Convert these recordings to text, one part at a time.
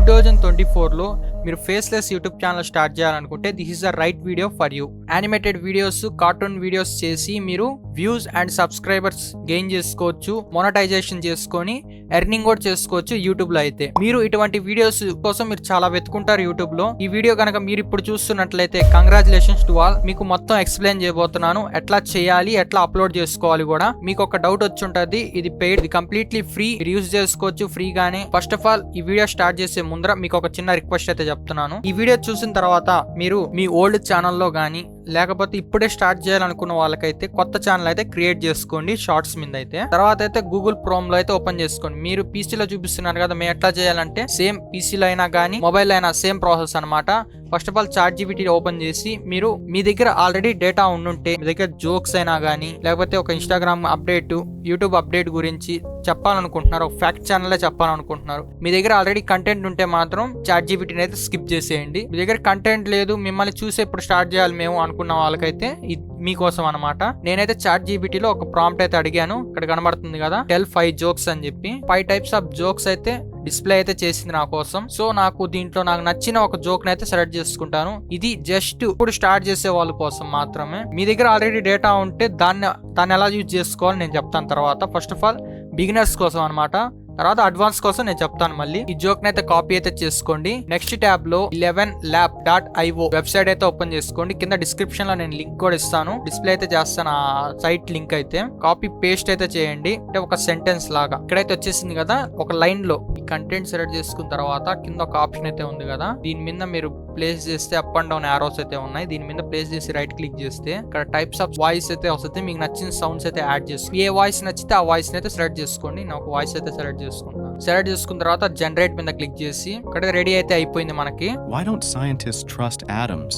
2024లో మీరు faceless YouTube channel start చేయాలనుకుంటే this is the right video for you. Animated videos, cartoon videos చేసి మీరు views and subscribers gain చేసుకోవచ్చు, మొనటైజేషన్ చేసుకొని earning కూడా చేసుకోవచ్చు యూట్యూబ్ లో. అయితే మీరు ఇటువంటి వీడియోస్ కోసం మీరు చాలా వెతుకుంటారు యూట్యూబ్ లో. ఈ వీడియో కనుక మీరు ఇప్పుడు చూస్తున్నట్లయితే కంగ్రాచులేషన్స్ టు ఆల్. మీకు మొత్తం ఎక్స్ప్లెయిన్ చేయబోతున్నాను, ఎట్లా చేయాలి, ఎట్లా అప్లోడ్ చేసుకోవాలి కూడా. మీకు ఒక డౌట్ వచ్చి ఉంటుంది, ఇది పెయిడ్, ఇది కంప్లీట్లీ ఫ్రీ, మీరు యూజ్ చేసుకోవచ్చు ఫ్రీగానే. ఫస్ట్ ఆఫ్ ఆల్ ఈ వీడియో స్టార్ట్ చేసే ముందర మీకు ఒక చిన్న రిక్వెస్ట్ అయితే చెప్తున్నాను. ఈ వీడియో చూసిన తర్వాత మీరు మీ ఓల్డ్ ఛానల్లో గానీ లేకపోతే ఇప్పుడే స్టార్ట్ చేయాలనుకున్న వాళ్ళకైతే కొత్త ఛానల్ అయితే క్రియేట్ చేసుకోండి షార్ట్స్ మీద. అయితే తర్వాత అయితే గూగుల్ క్రోమ్ లో అయితే ఓపెన్ చేసుకోండి. మీరు పీసీలో చూపిస్తున్నారు కదా, మేము ఎట్లా చేయాలంటే సేమ్ పీసీలో అయినా కానీ మొబైల్ అయినా సేమ్ ప్రాసెస్ అనమాట. First of all ChatGPT open చేసి మీరు మీ దగ్గర ఆల్రెడీ డేటా ఉండుంటే, మీ దగ్గర జోక్స్ అయినా కానీ లేకపోతే ఒక ఇన్స్టాగ్రామ్ అప్డేట్, యూట్యూబ్ అప్డేట్ గురించి చెప్పాలనుకుంటున్నారు, ఒక ఫ్యాక్ట్ ఛానల్ చెప్పాలనుకుంటున్నారు, మీ దగ్గర ఆల్రెడీ కంటెంట్ ఉంటే మాత్రం ChatGPT అయితే స్కిప్ చేసేయండి. మీ దగ్గర కంటెంట్ లేదు, మిమ్మల్ని చూసే ఇప్పుడు స్టార్ట్ చేయాలి మేము అనుకున్న వాళ్ళకైతే మీకోసం అనమాట. నేనైతే ChatGPTలో ఒక ప్రాంప్ట్ అయితే అడిగాను, ఇక్కడ కనబడుతుంది కదా, టెల్ 5 జోక్స్ అని చెప్పి. 5 టైప్స్ ఆఫ్ జోక్స్ అయితే డిస్ప్లే అయితే చేసింది నా కోసం. సో నాకు దీంట్లో నాకు నచ్చిన ఒక జోక్ అయితే సెలెక్ట్ చేసుకుంటాను. ఇది జస్ట్ ఇప్పుడు స్టార్ట్ చేసే వాళ్ళ కోసం మాత్రమే. మీ దగ్గర ఆల్రెడీ డేటా ఉంటే దాన్ని ఎలా యూజ్ చేసుకోవాలి నేను చెప్తాను తర్వాత. ఫస్ట్ ఆఫ్ ఆల్ బిగినర్స్ కోసం అనమాట, తర్వాత అడ్వాన్స్ కోసం నేను చెప్తాను మళ్ళీ. ఈ జోక్ అయితే కాపీ అయితే చేసుకోండి. నెక్స్ట్ ట్యాబ్ లో 11lab.io వెబ్సైట్ అయితే ఓపెన్ చేసుకోండి. కింద డిస్క్రిప్షన్ లో నేను లింక్ కూడా ఇస్తాను, డిస్ప్లే అయితే చేస్తాను ఆ సైట్ లింక్ అయితే. కాపీ పేస్ట్ అయితే చేయండి, అంటే ఒక సెంటెన్స్ లాగా. ఇక్కడైతే వచ్చేసింది కదా, ఒక లైన్ లో ఈ కంటెంట్ సెలెక్ట్ చేసుకున్న తర్వాత కింద ఒక ఆప్షన్ అయితే ఉంది కదా, దీని మీద మీరు ప్లేస్ చేస్తే అప్ అండ్ డౌన్ ఆరోస్ అయితే ఉన్నాయి. దీని మీద ప్లేస్ చేసి రైట్ క్లిక్ చేస్తే ఇక్కడ టైప్స్ ఆఫ్ వాయిస్ అయితే వస్తుంది. మీకు నచ్చిన సౌండ్స్ అయితే యాడ్ చేసుకోండి. ఏ వాయిస్ నచ్చితే ఆ వాయిస్ అయితే సెలెక్ట్ చేసుకోండి. నేను ఒక వాయిస్ అయితే సెలెక్ట్ చేసుకున్న తర్వాత జనరేట్ మీద క్లిక్ చేసి ఇక్కడ రెడీ అయితే అయిపోయింది మనకి. Why don't scientists trust atoms?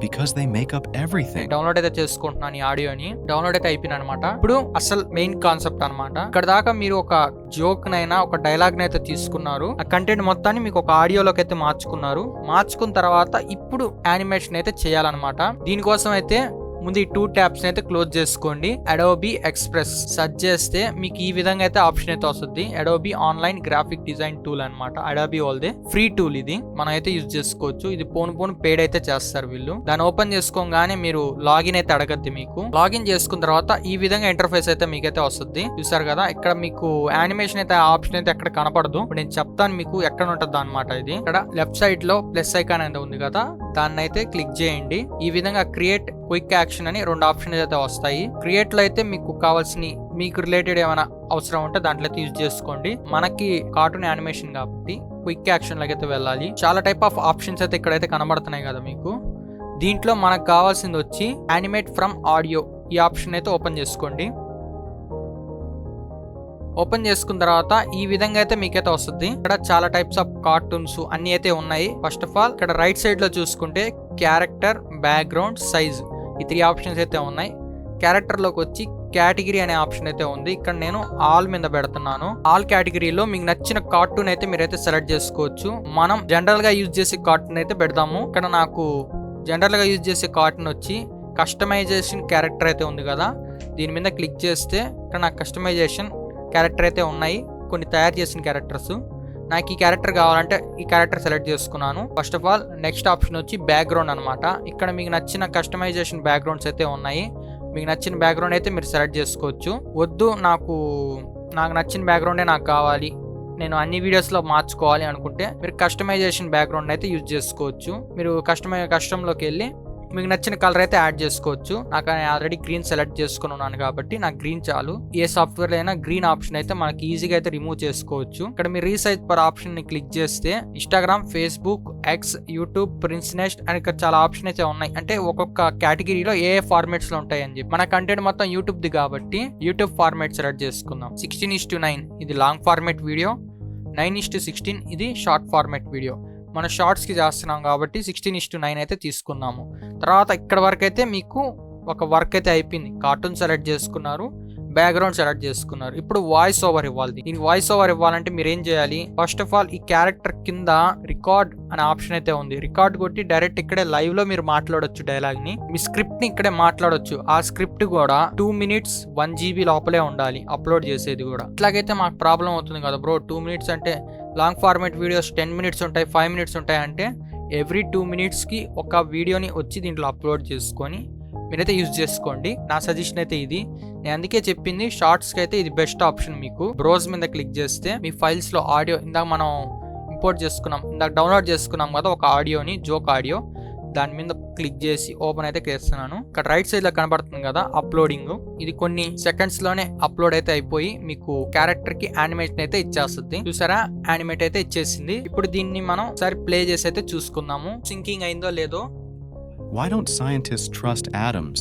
Because they make up everything. Download అయితే చేసుకుంటున్నాను ఈ ఆడియోని. డౌన్లోడ్ అయితే అయిపోయింది అనమాట. ఇప్పుడు అసలు మెయిన్ కాన్సెప్ట్ అనమాట. ఇక్కడ దాకా మీరు ఒక జోక్ నైనా ఒక డైలాగ్ నైతే తీసుకున్నారు, ఆ కంటెంట్ మొత్తాన్ని మీకు ఒక ఆడియోలోకి అయితే మార్చుకున్న తర్వాత ఇప్పుడు యానిమేషన్ అయితే చేయాలన్నమాట. దీనికోసం అయితే ముందు ఈ 2 ట్యాబ్స్ అయితే క్లోజ్ చేసుకోండి. అడోబీ ఎక్స్ప్రెస్ సెర్చ్ చేస్తే మీకు ఈ విధంగా అయితే ఆప్షన్ అయితే వస్తుంది. Adobe online graphic design tool అనమాట. అడోబీ వాళ్ళదే ఫ్రీ టూల్, ఇది మనం అయితే యూజ్ చేసుకోవచ్చు. ఇది పోను పేడ్ అయితే చేస్తారు వీళ్ళు. దాన్ని ఓపెన్ చేసుకోగానే మీరు లాగిన్ అయితే అడగద్ది. మీకు లాగిన్ చేసుకున్న తర్వాత ఈ విధంగా ఇంటర్ఫేస్ అయితే మీకైతే వస్తుంది. చూసారు కదా, ఇక్కడ మీకు యానిమేషన్ అయితే ఆప్షన్ అయితే ఎక్కడ కనపడదు. ఇప్పుడు నేను చెప్తాను మీకు ఎక్కడ ఉంటుంది అనమాట. ఇది ఇక్కడ లెఫ్ట్ సైడ్ లో ప్లస్ ఐకాన్ అయితే ఉంది కదా, దాన్ని అయితే క్లిక్ చేయండి. ఈ విధంగా క్రియేట్ క్విక్ యాక్షన్ అని 2 ఆప్షన్స్ అయితే వస్తాయి. క్రియేట్ లో అయితే మీకు కావాల్సిన, మీకు రిలేటెడ్ ఏమైనా అవసరం ఉంటే దాంట్లో అయితే యూజ్ చేసుకోండి. మనకి కార్టూన్ యానిమేషన్ కాబట్టి క్విక్ యాక్షన్ లాగా అయితే వెళ్ళాలి. చాలా టైప్ ఆఫ్ ఆప్షన్స్ అయితే ఇక్కడైతే కనబడుతున్నాయి కదా మీకు. దీంట్లో మనకు కావాల్సింది వచ్చి యానిమేట్ ఫ్రమ్ ఆడియో, ఈ ఆప్షన్ అయితే ఓపెన్ చేసుకోండి. ఓపెన్ చేసుకున్న తర్వాత ఈ విధంగా అయితే మీకైతే వస్తుంది. ఇక్కడ చాలా టైప్స్ ఆఫ్ కార్టూన్స్ అన్ని అయితే ఉన్నాయి. ఫస్ట్ ఆఫ్ ఆల్ ఇక్కడ రైట్ సైడ్ లో చూసుకుంటే క్యారెక్టర్, బ్యాక్గ్రౌండ్, సైజ్, ఈ 3 ఆప్షన్స్ అయితే ఉన్నాయి. క్యారెక్టర్ లోకి వచ్చి కేటగిరీ అనే ఆప్షన్ అయితే ఉంది. ఇక్కడ నేను ఆల్ మీద పెడుతున్నాను. ఆల్ కేటగిరీలో మీకు నచ్చిన కార్టూన్ అయితే మీరైతే సెలెక్ట్ చేసుకోవచ్చు. మనం జనరల్ గా యూజ్ చేసే కార్టూన్ అయితే పెడదాము. ఇక్కడ నాకు జనరల్ గా యూజ్ చేసే కార్టూన్ వచ్చి కస్టమైజేషన్ క్యారెక్టర్ అయితే ఉంది కదా, దీని మీద క్లిక్ చేస్తే ఇక్కడ నాకు కస్టమైజేషన్ క్యారెక్టర్ అయితే ఉన్నాయి, కొన్ని తయారు చేసిన క్యారెక్టర్స్. నాకు ఈ క్యారెక్టర్ కావాలంటే ఈ క్యారెక్టర్ సెలెక్ట్ చేసుకున్నాను. First of all next option వచ్చి బ్యాక్గ్రౌండ్ అనమాట. ఇక్కడ మీకు నచ్చిన కస్టమైజేషన్ బ్యాక్గ్రౌండ్స్ అయితే ఉన్నాయి. మీకు నచ్చిన బ్యాక్గ్రౌండ్ అయితే మీరు సెలెక్ట్ చేసుకోవచ్చు. వద్దు నాకు నచ్చిన బ్యాక్గ్రౌండే నాకు కావాలి, నేను అన్ని వీడియోస్లో మార్చుకోవాలి అనుకుంటే మీరు కస్టమైజేషన్ బ్యాక్గ్రౌండ్ అయితే యూజ్ చేసుకోవచ్చు. మీరు కస్టమ్లోకి వెళ్ళి మీకు నచ్చిన కలర్ అయితే యాడ్ చేసుకోవచ్చు. నాకు ఆల్రెడీ గ్రీన్ సెలెక్ట్ చేసుకుని ఉన్నాను కాబట్టి నాకు గ్రీన్ చాలు. ఏ సాఫ్ట్వేర్ అయినా గ్రీన్ ఆప్షన్ అయితే మనకి ఈజీగా అయితే రిమూవ్ చేసుకోవచ్చు. ఇక్కడ మీరు రీసైజ్ పర్ ఆప్షన్ ని క్లిక్ చేస్తే ఇన్స్టాగ్రామ్, ఫేస్బుక్, ఎక్స్, యూట్యూబ్, ప్రిన్స్నెస్ట్ అని ఇక్కడ చాలా ఆప్షన్ అయితే ఉన్నాయి. అంటే ఒక్కొక్క కేటగిరీలో ఏ ఫార్మాట్స్ లో ఉంటాయి అని చెప్పి. మన కంటెంట్ మొత్తం యూట్యూబ్ ది కాబట్టి యూట్యూబ్ ఫార్మాట్ సెలెక్ట్ చేసుకుందాం. 16:9 ఇది లాంగ్ ఫార్మాట్ వీడియో, 9:16 ఇది షార్ట్ ఫార్మాట్ వీడియో. మన షార్ట్స్కి చేస్తున్నాం కాబట్టి 16:9 అయితే తీసుకున్నాము. తర్వాత ఇక్కడ వరకు అయితే మీకు ఒక వర్క్ అయితే అయిపోయింది. కార్టూన్ సెలెక్ట్ చేసుకున్నారు, బ్యాక్గ్రౌండ్ సెలెక్ట్ చేసుకున్నారు. ఇప్పుడు వాయిస్ ఓవర్ ఇవ్వాలి. దీనికి వాయిస్ ఓవర్ ఇవ్వాలంటే మీరు ఏం చేయాలి, ఫస్ట్ ఆఫ్ ఆల్ ఈ క్యారెక్టర్ కింద రికార్డ్ అనే ఆప్షన్ అయితే ఉంది. రికార్డ్ కొట్టి డైరెక్ట్ ఇక్కడే లైవ్ లో మీరు మాట్లాడొచ్చు డైలాగ్ ని, మీ స్క్రిప్ట్ ని ఇక్కడే మాట్లాడొచ్చు. ఆ స్క్రిప్ట్ కూడా 2 minutes 1 GB లోపలే ఉండాలి అప్లోడ్ చేసేది కూడా. ఇట్లాగైతే మాకు ప్రాబ్లం అవుతుంది కదా బ్రో, 2 minutes అంటే లాంగ్ ఫార్మాట్ వీడియోస్ 10 మినిట్స్ ఉంటాయి, 5 మినిట్స్ ఉంటాయి అంటే ఎవ్రీ 2 మినిట్స్కి ఒక వీడియోని వచ్చి దీంట్లో అప్లోడ్ చేసుకొని మీరైతే యూజ్ చేసుకోండి. నా సజెషన్ అయితే ఇది. నేను అందుకే చెప్పింది షార్ట్స్కి అయితే ఇది బెస్ట్ ఆప్షన్. మీకు బ్రౌజ్ మీద క్లిక్ చేస్తే మీ ఫైల్స్లో ఆడియో ఇందాక మనం డౌన్లోడ్ చేసుకున్నాం కదా ఒక ఆడియోని, జోక్ ఆడియో, దాని మీద క్లిక్ చేసి ఓపెన్ అయితే చేస్తున్నాను. ఇక్కడ రైట్ సైడ్ లో కనబడుతుంది కదా అప్లోడింగ్, ఇది కొన్ని సెకండ్స్ లోనే అప్లోడ్ అయితే అయిపోయి మీకు క్యారెక్టర్ కి యానిమేషన్ అయితే ఇచ్చేస్తుంది. చూసారా, యానిమేట్ అయితే ఇచ్చేసింది. ఇప్పుడు దీన్ని మనం ఒకసారి ప్లే చేసి అయితే చూసుకుందాము సింకింగ్ అయిందో లేదో. Why don't scientists trust atoms?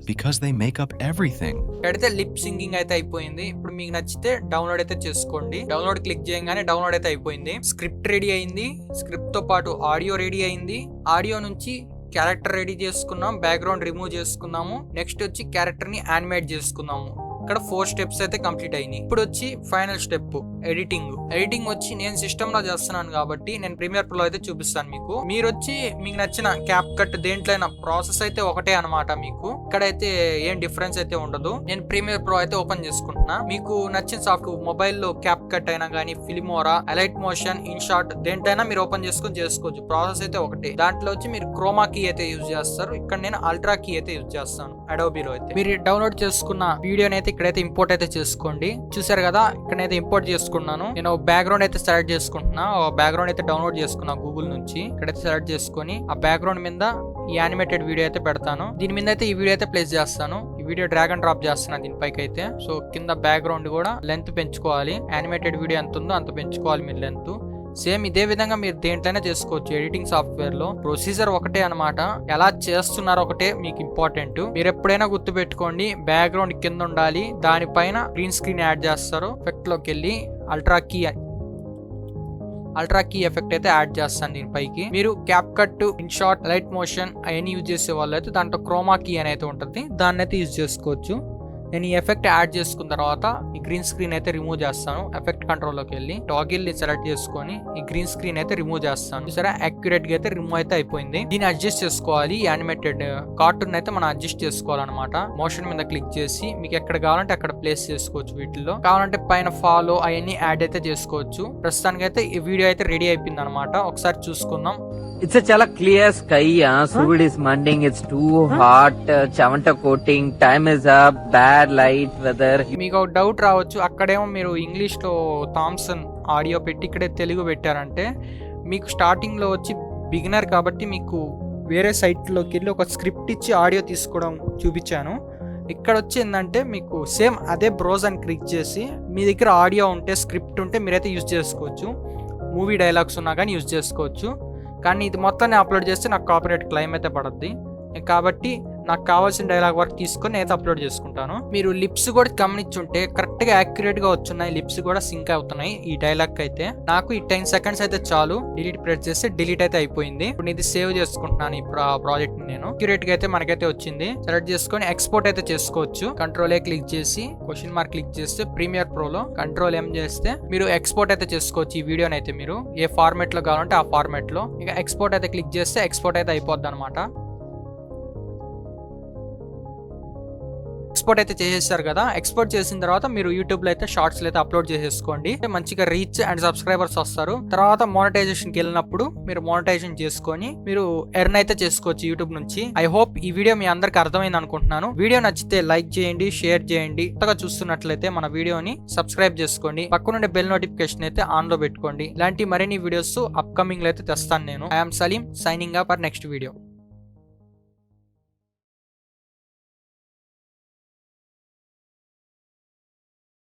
Because they make up everything. అయితే లిప్ సింగింగ్ అయితే అయిపోయింది. ఇప్పుడు మీకు నచ్చితే డౌన్లోడ్ అయితే చేసుకోండి. డౌన్లోడ్ క్లిక్ చేయగానే డౌన్లోడ్ అయితే అయిపోయింది. స్క్రిప్ట్ రెడీ అయింది, స్క్రిప్ట్ తో పాటు ఆడియో రెడీ అయింది. ఆడియో నుంచి క్యారెక్టర్ రెడీ చేసుకున్నాం, బ్యాక్గ్రౌండ్ రిమూవ్ చేసుకున్నాము. నెక్స్ట్ వచ్చి క్యారెక్టర్ ని యానిమేట్ చేసుకున్నాము. ఇక్కడ 4 స్టెప్స్ అయితే కంప్లీట్ అయినాయి. ఇప్పుడు వచ్చి ఫైనల్ స్టెప్ ఎడిటింగ్ వచ్చి నేను సిస్టమ్ లో చేస్తున్నాను కాబట్టి నేను ప్రీమియర్ ప్రో అయితే చూపిస్తాను మీకు. మీరు వచ్చి మీకు నచ్చిన క్యాప్ కట్ దేంట్లో అయినా ప్రాసెస్ అయితే ఒకటే అనమాట. మీకు ఇక్కడైతే ఏం డిఫరెన్స్ అయితే ఉండదు. నేను ప్రీమియర్ ప్రో అయితే ఓపెన్ చేసుకుంటున్నా. మీకు నచ్చిన సాఫ్ట్వేర్ మొబైల్లో క్యాప్ కట్ అయినా కానీ, ఫిల్మోరా, ఎలైట్ మోషన్, ఇన్షాట్ దేంట్లో మీరు ఓపెన్ చేసుకొని చేసుకోవచ్చు. ప్రాసెస్ అయితే ఒకటే. దాంట్లో వచ్చి మీరు క్రోమా కీ అయితే యూజ్ చేస్తారు. ఇక్కడ నేను అల్ట్రా కీ అయితే యూజ్ చేస్తాను అడోబీలో అయితే. మీరు డౌన్లోడ్ చేసుకున్న వీడియోని అయితే ఇక్కడైతే ఇంపోర్ట్ అయితే చేసుకోండి. చూసారు కదా, ఇక్కడైతే ఇంపోర్ట్ చేసుకున్నాను. నేను బ్యాక్గ్రౌండ్ అయితే సెలెక్ట్ చేసుకుంటున్నా. బ్యాక్గ్రౌండ్ అయితే డౌన్లోడ్ చేసుకున్నా గూగుల్ నుంచి. ఇక్కడైతే సెలెక్ట్ చేసుకొని ఆ బ్యాక్గ్రౌండ్ మీద ఈ యానిమేటెడ్ వీడియో అయితే పెడతాను. దీని మీద అయితే ఈ వీడియో అయితే ప్లేస్ చేస్తాను. ఈ వీడియో డ్రాగ్ అండ్ డ్రాప్ చేస్తున్నాను దీనిపైకి అయితే. సో కింద బ్యాక్గ్రౌండ్ కూడా లెంత్ పెంచుకోవాలి. యానిమేటెడ్ వీడియో ఎంత ఉందో అంత పెంచుకోవాలి మీరు లెంత్. సేమ్ ఇదే విధంగా మీరు దేంట్లోనే చేసుకోవచ్చు. ఎడిటింగ్ సాఫ్ట్వేర్ లో ప్రొసీజర్ ఒకటే అనమాట. ఎలా చేస్తున్నారో ఒకటే మీకు ఇంపార్టెంట్. మీరు ఎప్పుడైనా గుర్తు పెట్టుకోండి, బ్యాక్గ్రౌండ్ కింద ఉండాలి, దానిపైన గ్రీన్ స్క్రీన్ యాడ్ చేస్తారు. ఎఫెక్ట్ లోకి వెళ్ళి అల్ట్రా కీ ఎఫెక్ట్ అయితే యాడ్ చేస్తాను దీనిపైకి. మీరు cap cut, INSAT, light motion అవన్నీ యూజ్ చేసే వాళ్ళు అయితే దాంట్లో క్రోమా కీ అనేది ఉంటుంది, దాన్ని అయితే యూజ్ చేసుకోవచ్చు. నేను ఈ ఎఫెక్ట్ యాడ్ చేసుకున్న తర్వాత ఈ గ్రీన్ స్క్రీన్ అయితే రిమూవ్ చేస్తాను. ఎఫెక్ట్ కంట్రోల్ లోకి వెళ్ళి టాగిల్ ని సెలెక్ట్ చేసుకొని ఈ గ్రీన్ స్క్రీన్ అయితే రిమూవ్ చేస్తాను. సరే, యాక్యురేట్ గా అయితే రిమూవ్ అయితే అయిపోయింది. దీన్ని అడ్జస్ట్ చేసుకోవాలి. యానిమేటెడ్ కార్టూన్ అయితే మనం అడ్జస్ట్ చేసుకోవాలన్నమాట. మోషన్ మీద క్లిక్ చేసి మీకు ఎక్కడ కావాలంటే అక్కడ ప్లేస్ చేసుకోవచ్చు. వీటిలో కావాలంటే పైన ఫాలో అవన్నీ యాడ్ అయితే చేసుకోవచ్చు. ప్రస్తుతానికి అయితే ఈ వీడియో అయితే రెడీ అయిపోయింది అనమాట. ఒకసారి చూసుకుందాం. It's a chala clear sky. Surud is mending. It's too hot. Chavanta coating. Time is up. Bad light weather. మీకు ఒక డౌట్ రావచ్చు, అక్కడేమో మీరు ఇంగ్లీష్ లో థామ్సన్ ఆడియో పెట్టి ఇక్కడే తెలుగు పెట్టారంటే, మీకు స్టార్టింగ్ లో వచ్చి బిగినర్ కాబట్టి మీకు వేరే సైట్లోకి వెళ్ళి ఒక స్క్రిప్ట్ ఇచ్చి ఆడియో తీసుకోవడం చూపించాను. ఇక్కడ వచ్చి ఏంటంటే మీకు సేమ్ అదే బ్రౌజ్ అని క్లిక్ చేసి మీ దగ్గర ఆడియో ఉంటే, స్క్రిప్ట్ ఉంటే మీరైతే యూజ్ చేసుకోవచ్చు. మూవీ డైలాగ్స్ ఉన్నా కానీ యూజ్ చేసుకోవచ్చు. కానీ ఇది మొత్తాన్ని అప్లోడ్ చేస్తే నాకు కాపీరైట్ క్లెయిమ్ అయితే పడుద్ది. కాబట్టి నాకు కావాల్సిన డైలాగ్ వర్క్ తీసుకొని నేనైతే అప్లోడ్ చేసుకుంటాను. మీరు లిప్స్ కూడా గమనించుంటే కరెక్ట్గా యాక్యురేట్గా వచ్చున్నాయి. లిప్స్ కూడా సింక్ అవుతున్నాయి ఈ డైలాగ్ అయితే. నాకు ఈ 10 సెకండ్స్ అయితే చాలు. డిలీట్ ప్రెస్ చేస్తే డిలీట్ అయితే అయిపోయింది. ఇప్పుడు ఇది సేవ్ చేసుకుంటున్నాను ఈ ప్రాజెక్ట్ నేను. యాక్యురేట్గా అయితే మనకైతే వచ్చింది. సెలెక్ట్ చేసుకొని ఎక్స్పోర్ట్ అయితే చేసుకోవచ్చు. కంట్రోల్ ఏ క్లిక్ చేసి క్వశ్చన్ మార్క్ క్లిక్ చేస్తే ప్రీమియర్ ప్రోలో కంట్రోల్ ఎం చేస్తే మీరు ఎక్స్పోర్ట్ అయితే చేసుకోవచ్చు. ఈ వీడియోని అయితే మీరు ఏ ఫార్మాట్ లో కావాలంటే ఆ ఫార్మాట్ లో ఇక ఎక్స్పోర్ట్ అయితే క్లిక్ చేస్తే ఎక్స్పోర్ట్ అయితే అయిపోద్ది అనమాట. ఎక్స్పోర్ట్ అయితే చేసేస్తారు కదా. ఎక్స్పోర్ట్ చేసిన తర్వాత మీరు యూట్యూబ్ లో అయితే షార్ట్స్ అయితే అప్లోడ్ చేసేసుకోండి. మంచిగా రీచ్ అండ్ సబ్స్క్రైబర్స్ వస్తారు. తర్వాత మోనటైజేషన్ కి వెళ్ళినప్పుడు మీరు మోనటైజేషన్ చేసుకొని మీరు ఎర్న్ అయితే చేసుకోవచ్చు యూట్యూబ్ నుంచి. ఐ హోప్ ఈ వీడియో మీ అందరికి అర్థమైంది అనుకుంటున్నాను. వీడియో నచ్చితే లైక్ చేయండి, షేర్ చేయండి. కొత్తగా చూస్తున్నట్లయితే మన వీడియోని సబ్స్క్రైబ్ చేసుకోండి. పక్కనుండే బెల్ నోటిఫికేషన్ అయితే ఆన్ లో పెట్టుకోండి. ఇలాంటి మరిన్ని వీడియోస్ అప్కమింగ్ లో అయితే తెస్తాను నేను. I'm Salim, signing up for next video.